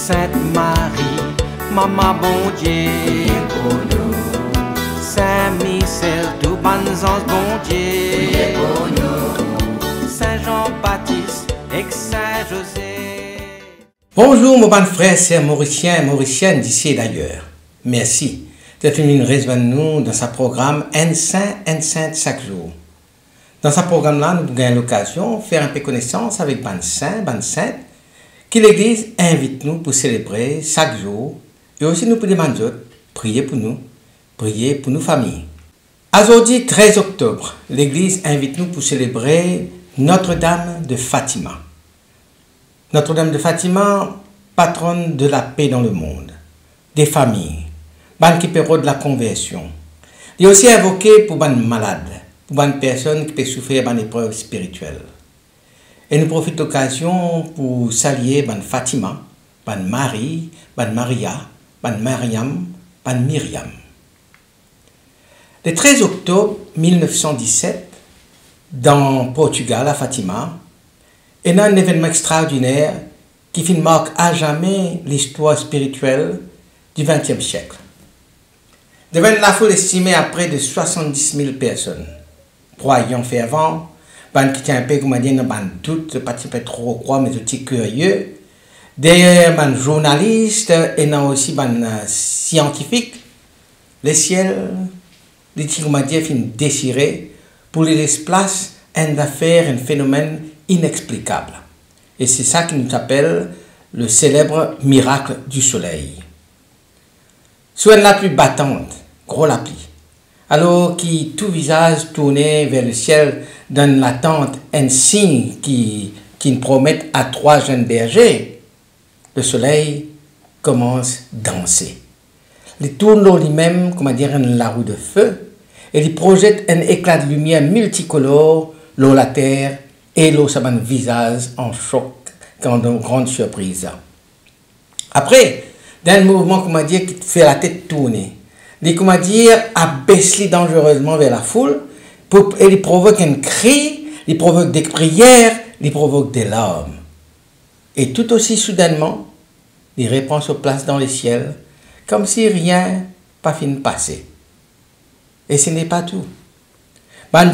Sainte Marie, Maman bon Dieu, pour nous, Saint-Michel, tout bon ange bon Dieu, pour nous. Saint-Jean-Baptiste et Saint-José. Bonjour mon bon frère, c'est Mauricien, Mauricienne d'ici et d'ailleurs. Merci d'être venu rejoindre nous dans ce programme Un Saint chaque jour. Dans ce programme-là, nous avons l'occasion de faire un peu connaissance avec ban saint, ban sainte, que l'Église invite nous pour célébrer chaque jour et aussi nous pour demander prier pour nos familles. Aujourd'hui, 13 octobre, l'Église invite nous pour célébrer Notre-Dame de Fatima. Notre-Dame de Fatima, patronne de la paix dans le monde, des familles, ban qui période de la conversion. Il est aussi invoqué pour ban malades, pour ban personnes qui peuvent souffrir ban épreuves spirituelles. Et nous profitons de l'occasion pour saluer ban Fatima, ban Marie, ban Maria, ban Mariam, ban Myriam. Le 13 octobre 1917, dans Portugal, à Fatima, il y a un événement extraordinaire qui marque à jamais l'histoire spirituelle du XXe siècle. Devant la foule estimée à près de 70 000 personnes, croyants fervents, qui tient un peu comme dire dans ban doute, pas trop croire mais aussi curieux, des journalistes et non aussi scientifiques, le ciel, les comment dire fin désiré pour les laisser place un affaire, un phénomène inexplicable. Et c'est ça qui nous appelle le célèbre miracle du soleil. Soit la plus battante, gros la pluie, alors qui tout visage tourné vers le ciel donne l'attente un signe qui promet à trois jeunes bergers, le soleil commence à danser. Il tourne lui-même, comment dire, la roue de feu, et il projette un éclat de lumière multicolore sur la terre et l'eau sur un visage en choc, quand une grande surprise. Après, d'un mouvement, comment dire, qui fait la tête tourner, il, comment dire, abaisse dangereusement vers la foule, et il provoque un cri, il provoque des prières, il provoque des larmes. Et tout aussi soudainement, il répond sur place dans le ciel, comme si rien pas fini de passer. Et ce n'est pas tout.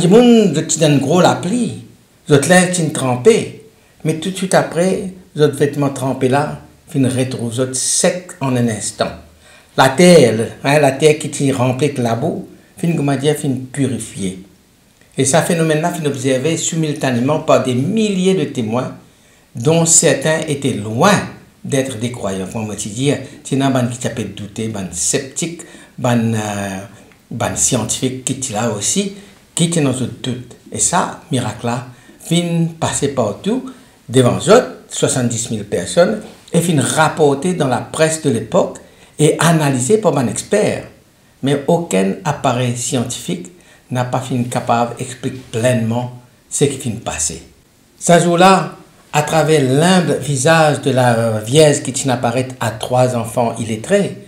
Du monde, je donne gros la pluie, je te laisse tremper, mais tout de suite après, votre vêtement trempé là, fin retrouve sec en un instant. La terre qui t'y remplit de la boue, fin purifiée. Et ce phénomène-là fin observé simultanément par des milliers de témoins, dont certains étaient loin d'être des croyants. Comme je dis, il y a des qui s'appellent douter, des sceptiques, des scientifiques qui sont là aussi, qui étaient dans le doute. Et ça, miracle-là, fin passer partout, devant eux, 70 000 personnes, et fin rapporté dans la presse de l'époque et analysé par un expert. Mais aucun appareil scientifique n'a pas fini capable d'expliquer pleinement ce qui finit de passer. Ce jour-là, à travers l'humble visage de la Vierge qui apparaît à trois enfants illettrés,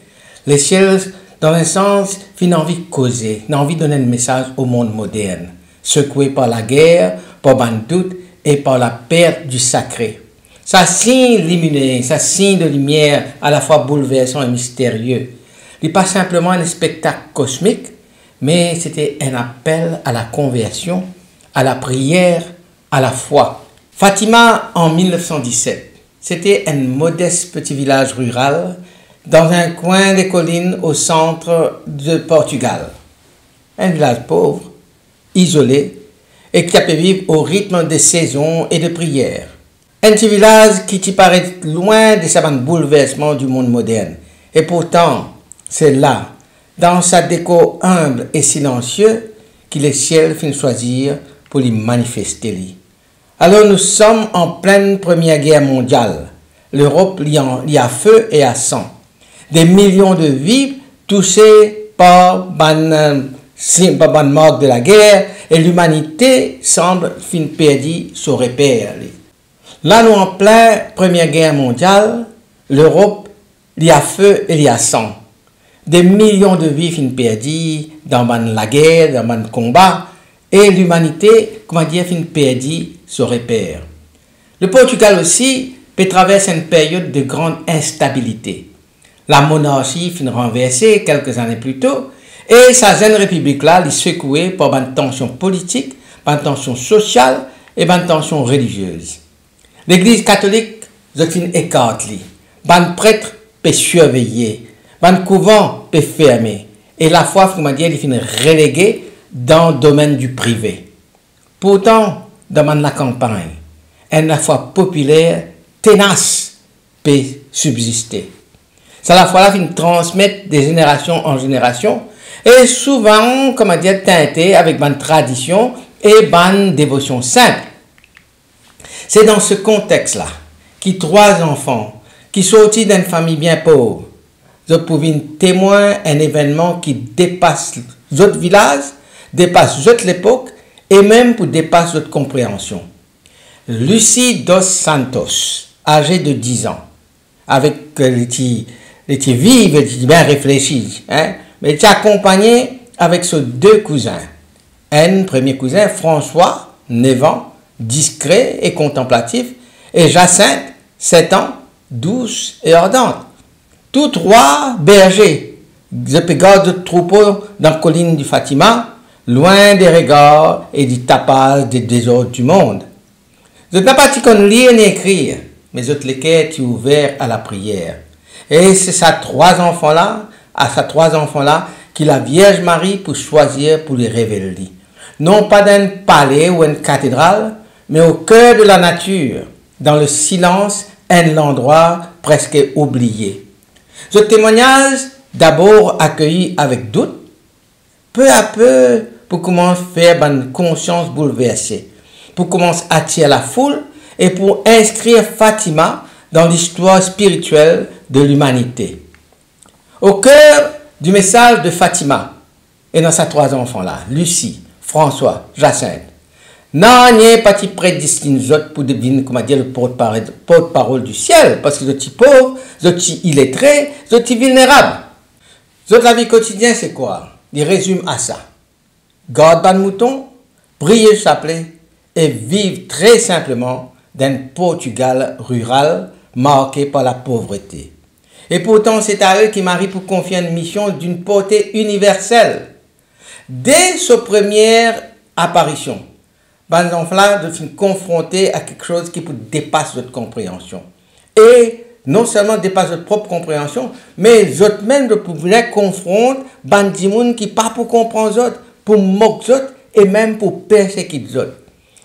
les ciels, dans un sens, finissent envie de causer, envie de donner un message au monde moderne, secoué par la guerre, par le doute et par la perte du sacré. Ça signe lumineux, ça signe de lumière à la fois bouleversant et mystérieux. Il n'est pas simplement un spectacle cosmique, mais c'était un appel à la conversion, à la prière, à la foi. Fatima, en 1917, c'était un modeste petit village rural dans un coin des collines au centre de Portugal. Un village pauvre, isolé, et qui a pu vivre au rythme des saisons et de prières. Un petit village qui t'y paraît loin des savants bouleversements du monde moderne. Et pourtant, c'est là, dans sa déco humble et silencieuse, que le ciel finit choisir pour lui manifester. Alors nous sommes en pleine Première Guerre mondiale. L'Europe y a feu et à sang. Des millions de vies touchées par la mort de la guerre et l'humanité semble fin perdue son repère. Là, nous en pleine Première Guerre mondiale, l'Europe y a feu et y a sang. Des millions de vies fin perdues dans la guerre, dans le combat, et l'humanité, comment dire, fin perdue son repère. Le Portugal aussi puis traverse une période de grande instabilité. La monarchie finit renversée quelques années plus tôt, et sa jeune république-là est secouée par une tension politique, par une tension sociale et par une tension religieuse. L'Église catholique, c'est une écarte, ban prêtre peut surveiller, ban couvent peut fermer, et la foi, comment dire, il finit reléguée dans le domaine du privé. Pourtant, dans la campagne, la foi populaire tenace peut subsister. C'est la foi là qui transmet de génération en génération et souvent, comment dire, teintée avec une tradition et une dévotion simple. C'est dans ce contexte-là que 3 enfants qui sortis d'une famille bien pauvre, je pouvais témoigner un événement qui dépasse notre village, dépasse notre époque et même pour dépasse notre compréhension. Lucie dos Santos, âgée de 10 ans, avec les petits vives, les petits bien réfléchis, hein, mais était accompagnée avec ses 2 cousins. Un premier cousin, François, 9 ans, discret et contemplatif, et Jacinthe, 7 ans, douce et ardente. Tous 3 bergers, je garde de troupeau dans la colline du Fatima, loin des regards et du tapage des désordres du monde. Je n'ai pas dit qu'on lire ni écrire, mais je les cœurs est ouvert à la prière. Et c'est ces 3 enfants-là, que la Vierge Marie pour choisir pour les révéler. Non pas d'un palais ou une cathédrale, mais au cœur de la nature, dans le silence, un endroit presque oublié. Ce témoignage, d'abord accueilli avec doute, peu à peu, pour commencer à faire une conscience bouleversée, pour commencer à attirer la foule et pour inscrire Fatima dans l'histoire spirituelle de l'humanité. Au cœur du message de Fatima, et dans ses 3 enfants-là, Lucie, François, Jacinthe, non, n'y a pas de prédestiné pour devenir, comment dire, le porte-parole du ciel, parce que je suis pauvre, je suis illettré, je suis vulnérable. La vie quotidienne, c'est quoi? Il résume à ça. Garde ban mouton, prier le chapelet et vivre très simplement d'un Portugal rural marqué par la pauvreté. Et pourtant, c'est à eux qui Marie pour confier une mission d'une portée universelle. Dès sa première apparition, les enfants sont confrontés à quelque chose qui dépasse votre compréhension. Et non seulement dépasse votre propre compréhension, mais les autres même pouvaient confronter des gens qui ne pas pour comprendre les autres, pour moquer les autres et même pour persécuter les autres.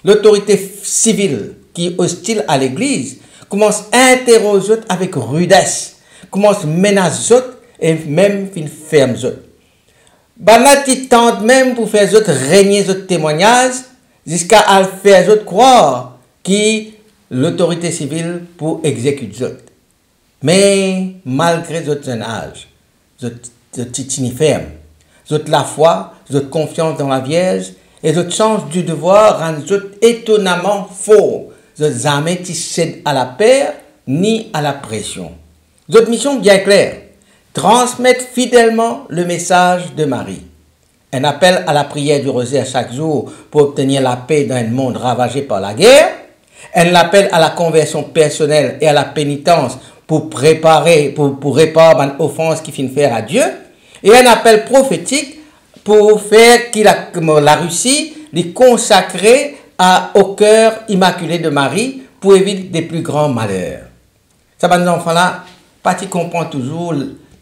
L'autorité civile qui est hostile à l'Église commence à interroger les autres avec rudesse, commence à menacer les autres et même ferme les autres. Là, ils tentent même pour faire les autres régner les autres témoignages jusqu'à faire les autres croire que l'autorité civile pour exécuter les autres. Mais malgré votre jeune âge, votre titini ferme, votre la foi, votre confiance dans la Vierge et votre sens du devoir rendent votre étonnamment fort. Votre jamais qui cède à la peur ni à la pression. Votre mission bien claire, transmettre fidèlement le message de Marie. Un appel à la prière du rosaire chaque jour pour obtenir la paix dans un monde ravagé par la guerre. Un appel à la conversion personnelle et à la pénitence pour réparer une offense qui finit faire à Dieu. Et un appel prophétique pour faire que la Russie les consacrer au cœur immaculé de Marie pour éviter des plus grands malheurs. Ça va, nos enfants-là, pas qu'ils comprennent toujours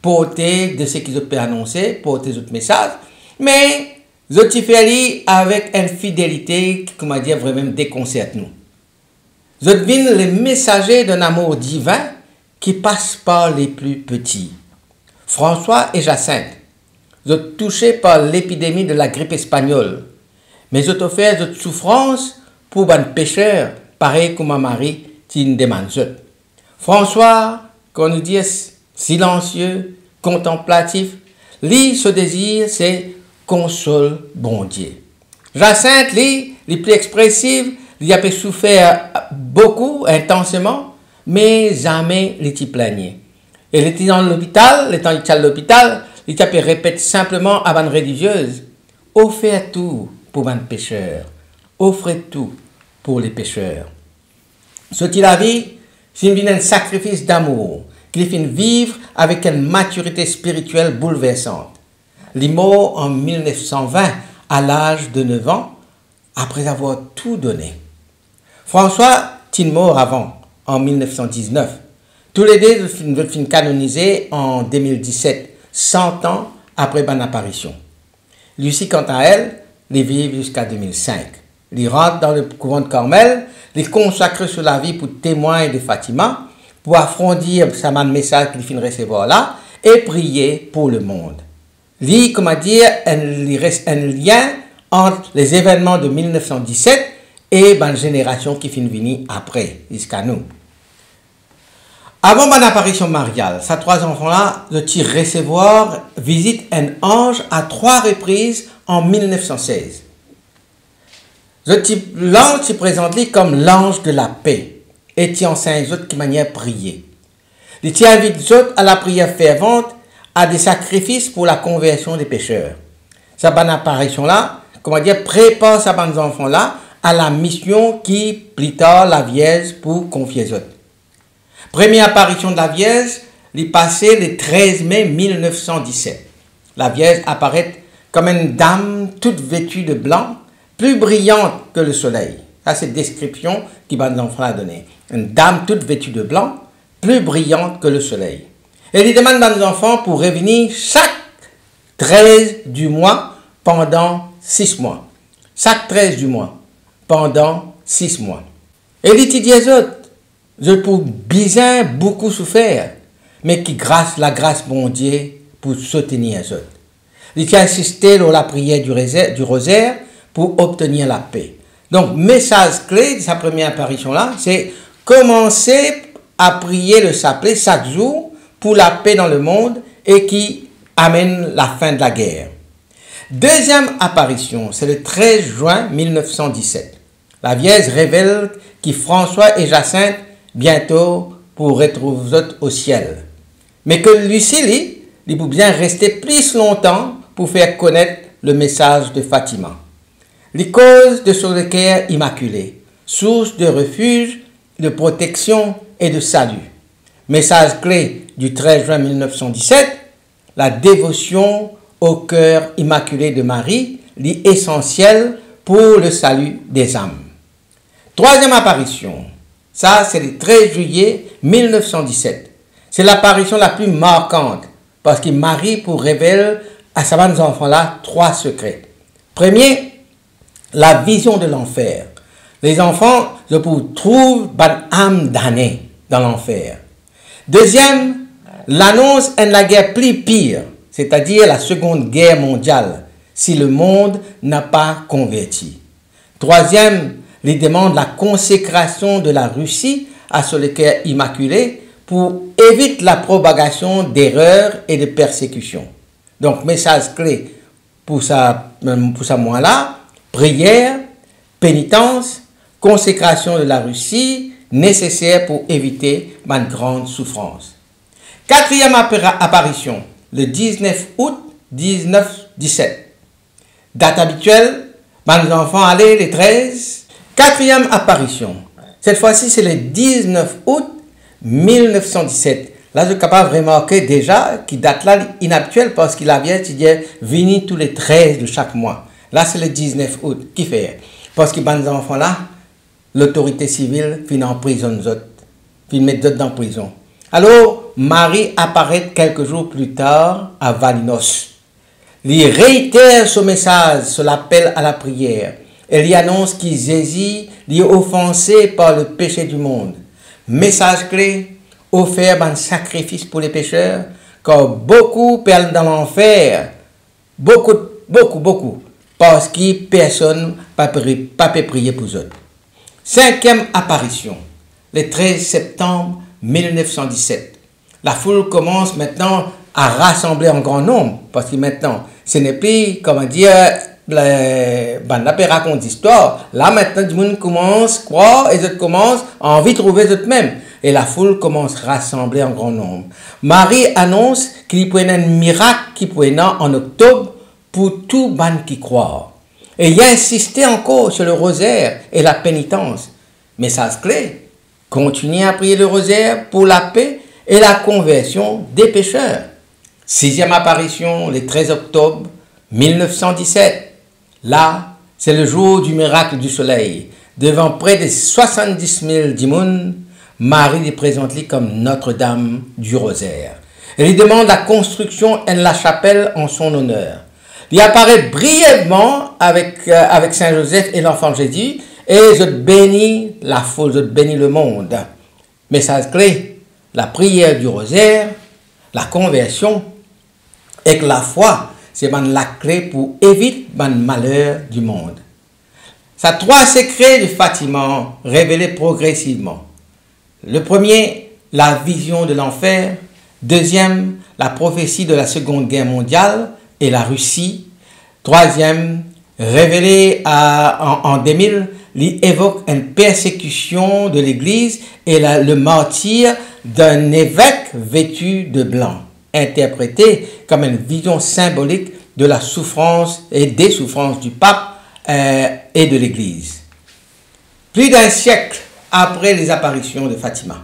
porter de ce qu'ils ont annoncé, porter d'autres messages, mais je fais avec une fidélité qui, comment dire, vraiment déconcerte nous. Je deviens les messagers d'un amour divin qui passe par les plus petits. François et Jacinthe, je touchés par l'épidémie de la grippe espagnole, mais je offert de souffrance pour un pécheur, pareil comme Marie qui nous demande. François, qu'on nous dit silencieux, contemplatif, lui, ce désir, c'est console bon Dieu. Jacinthe, lui, les plus expressive, il a souffert beaucoup, intensément, mais jamais il était plaigné. Et il était dans l'hôpital, le temps il était à l'hôpital, il a répété simplement à une religieuse, offrez tout pour un pécheur, offrez tout pour les pécheurs. Ce qu'il a vu, c'est un sacrifice d'amour qu'il fait vivre avec une maturité spirituelle bouleversante. Il est mort en 1920 à l'âge de 9 ans après avoir tout donné. François est mort avant, en 1919. Tous les deux sont canonisés en 2017, 100 ans après son apparition. Lucie, quant à elle, les vit jusqu'à 2005. Il rentre dans le couvent de Carmel, il consacre sur la vie pour témoin de Fatima, pour affronter sa message qu'il finit recevoir là, et prier pour le monde. Il, comment dire, il reste un lien entre les événements de 1917 et la génération qui finit venir après, jusqu'à nous. Avant mon apparition mariale, ces 3 enfants-là, le tir recevoir visite un ange à 3 reprises en 1916. L'ange se présente comme l'ange de la paix et qui enseigne les autres qui manière prier. Il invite les autres à la prière fervente, à des sacrifices pour la conversion des pécheurs. Cette bonne apparition-là, comment dire, prépare ces bons enfants-là à la mission qui, plus tard, la Vierge pour confier aux autres. Première apparition de la Vierge, il passé le 13 mai 1917. La Vierge apparaît comme une dame toute vêtue de blanc, plus brillante que le soleil. Ça, c'est la description que les enfants a donnée. Une dame toute vêtue de blanc, plus brillante que le soleil. Et il demande aux enfants pour revenir chaque 13 du mois pendant 6 mois. Chaque 13 du mois pendant 6 mois. Et il dit aux autres, je pour bien beaucoup souffert, mais qui grâce la grâce bon Dieu pour soutenir les autres. Il a insisté sur la prière du rosaire pour obtenir la paix. Donc, message clé de sa première apparition-là, c'est commencer à prier le chapelet chaque jour pour la paix dans le monde et qui amène la fin de la guerre. Deuxième apparition, c'est le 13 juin 1917. La Vierge révèle que François et Jacinthe bientôt pour retrouver au ciel. Mais que Lucie, il peut bien rester plus longtemps pour faire connaître le message de Fatima. Les causes de son cœur immaculé, source de refuge, de protection et de salut. Message clé du 13 juin 1917, la dévotion au cœur immaculé de Marie, l'essentiel pour le salut des âmes. Troisième apparition, ça c'est le 13 juillet 1917. C'est l'apparition la plus marquante parce que Marie pour révéler à ses enfants-là 3 secrets. Premier, la vision de l'enfer. Les enfants, je trouve une âme damnée dans l'enfer. Deuxième, l'annonce de la guerre plus pire, c'est-à-dire la Seconde Guerre mondiale, si le monde n'a pas converti. Troisième, les demandes la consécration de la Russie à ce cœur immaculé pour éviter la propagation d'erreurs et de persécutions. Donc, message clé pour ça mois-là, prière, pénitence, consécration de la Russie, nécessaire pour éviter une grande souffrance. Quatrième apparition, le 19 août 1917. Date habituelle, les enfants allaient les 13. Quatrième apparition, cette fois-ci c'est le 19 août 1917. Là, je suis capable de remarquer déjà qu'il date là inhabituelle parce qu'il avait venu tous les 13 de chaque mois. Là, c'est le 19 août. Qui fait? Parce que les enfants là, l'autorité civile finit en prison d'autres, finit mettre d'autres dans la prison. Alors, Marie apparaît quelques jours plus tard à Valinos. Il réitère ce message, sur l'appel à la prière. Elle y annonce qu'il Jésus est offensé par le péché du monde. Message clé, offert un sacrifice pour les pécheurs, car beaucoup perdent dans l'enfer. Beaucoup. Parce que personne ne peut prier pour eux. Cinquième apparition, le 13 septembre 1917. La foule commence maintenant à rassembler en grand nombre, parce que maintenant, ce n'est plus, comment dire, raconte d'histoire. Là, maintenant, tout le monde commence à croire et les autres commencent à envie de trouver eux-mêmes. Et la foule commence à rassembler en grand nombre. Marie annonce qu'il y a un miracle qui peut être en octobre pour tout le monde qui croit. Et il a insisté encore sur le rosaire et la pénitence. Message clé, Continuez à prier le rosaire pour la paix et la conversion des pécheurs. 6e apparition, le 13 octobre 1917. Là, c'est le jour du miracle du soleil. Devant près de 70 000 dimoun, Marie les présente comme Notre-Dame du Rosaire. Elle lui demande la construction de la chapelle en son honneur. Il apparaît brièvement avec Saint-Joseph et l'enfant Jésus et je bénis la foule, je bénis le monde. Message clé, la prière du rosaire, la conversion et que la foi, c'est la clé pour éviter le malheur du monde. Ça 3 secrets de Fatima révélés progressivement. Le premier, la vision de l'enfer. Deuxième, la prophétie de la Seconde Guerre mondiale et la Russie. Troisième, révélé en 2000, il évoque une persécution de l'Église et le martyre d'un évêque vêtu de blanc, interprété comme une vision symbolique de la souffrance et des souffrances du pape et de l'Église. Plus d'un siècle après les apparitions de Fatima,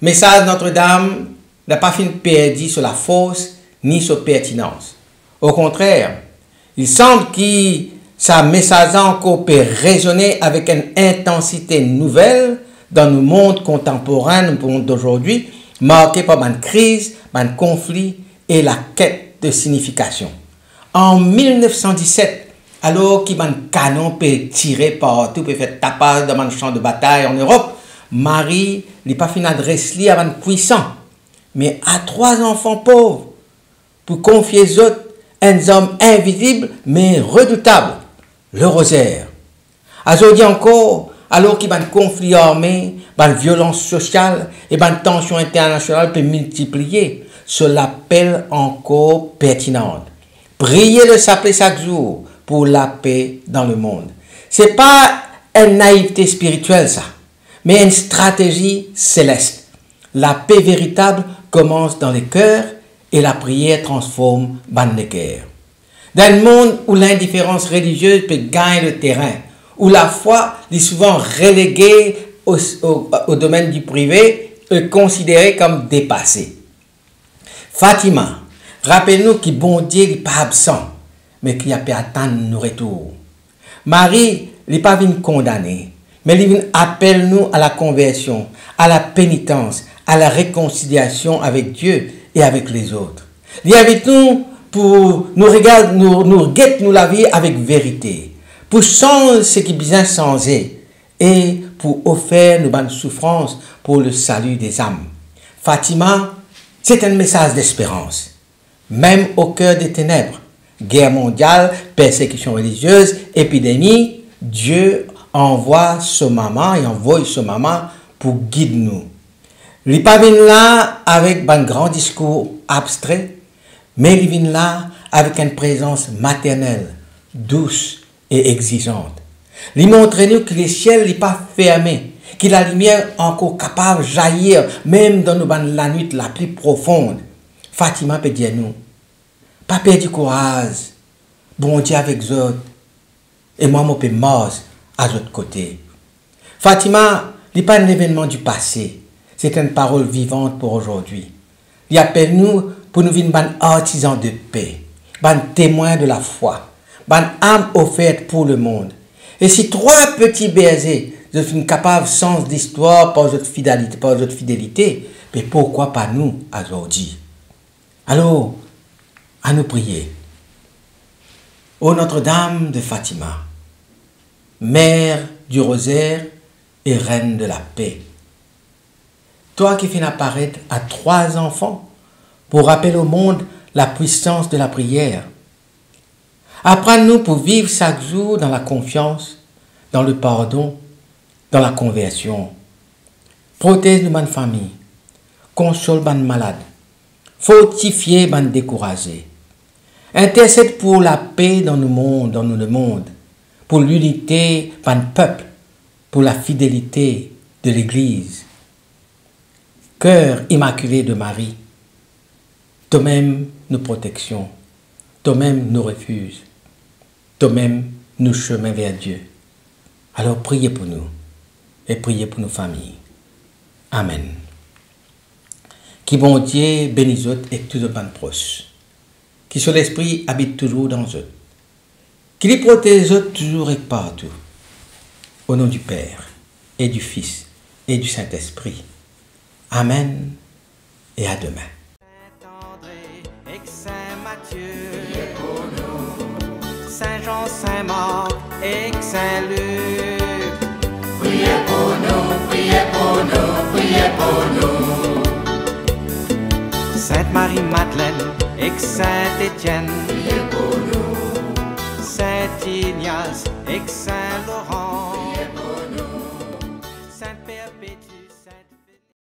message Notre-Dame n'a pas fini perdu sur la force ni sur pertinence. Au contraire, il semble que sa message encore peut résonner avec une intensité nouvelle dans le monde contemporain, le monde d'aujourd'hui, marqué par une crise, un conflit et la quête de signification. En 1917, alors qu'il y a un canon peut tirer partout, peut faire tapage dans un champ de bataille en Europe, Marie n'a pas fini d'adresser à un puissant, mais à 3 enfants pauvres, pour confier aux autres un homme invisible mais redoutable, le rosaire. Aujourd'hui encore, alors qu'il y a un conflit armé, une violence sociale et une tension internationale peut multiplier, cela l'appelle encore pertinente. Priez le s'appeler chaque jour pour la paix dans le monde. Ce n'est pas une naïveté spirituelle ça, mais une stratégie céleste. La paix véritable commence dans les cœurs et la prière transforme les cœurs. Dans le monde où l'indifférence religieuse peut gagner le terrain, où la foi est souvent reléguée au domaine du privé et considérée comme dépassée. Fatima, rappelle-nous que bon Dieu n'est pas absent, mais qu'il a pu attendre nos retours. Marie n'est pas venue condamner, mais elle vient appeler nous à la conversion, à la pénitence, à la réconciliation avec Dieu et avec les autres. Il est avec nous pour nous regarder, nous guetter nous la vie avec vérité, pour changer ce qui est bien changé et pour offrir nos bonnes souffrances pour le salut des âmes. Fatima, c'est un message d'espérance. Même au cœur des ténèbres, guerre mondiale, persécution religieuse, épidémie, Dieu envoie ce maman et envoie ce maman pour guider nous. Il n'est pas venu là avec un grand discours abstrait, mais il vient là avec une présence maternelle, douce et exigeante. Il montre nous que le ciel n'est pas fermé, que la lumière est encore capable de jaillir, même dans la nuit la plus profonde. Fatima peut dire nous, pas perdre du courage, bon Dieu avec vous autres, et moi, je peux mort à l'autre côté. Fatima n'est pas un événement du passé, c'est une parole vivante pour aujourd'hui. Il appelle nous pour nous venir un artisan de paix, un témoin de la foi, une âme offerte pour le monde. Et si 3 petits bergers sont capables de sens d'histoire par votre fidélité, mais pourquoi pas nous aujourd'hui? Alors, à nous prier. Ô Notre-Dame de Fatima, Mère du Rosaire et Reine de la paix, toi qui fais apparaître à 3 enfants pour rappeler au monde la puissance de la prière, apprends-nous pour vivre chaque jour dans la confiance, dans le pardon, dans la conversion. Protège nos familles, console les malades, fortifie les découragés. Intercède pour la paix dans le monde, pour l'unité du peuple, pour la fidélité de l'Église. Cœur immaculé de Marie, toi-même nos protections, toi-même nos refuges, toi-même nos chemins vers Dieu. Alors priez pour nous et priez pour nos familles. Amen. Qui bon Dieu bénisse autres et tout le ban proche. Qui sur l'esprit habite toujours dans eux. Qui les protège autres toujours et partout. Au nom du Père et du Fils et du Saint-Esprit. Amen et à demain. Saint-André et Saint-Matthieu, Saint-Jean, Saint-Marc et Saint-Luc. Priez pour nous, priez pour nous, priez pour nous. Sainte-Marie-Madeleine et Saint-Étienne, Priez pour nous, Saint-Ignace et Saint-Laurent.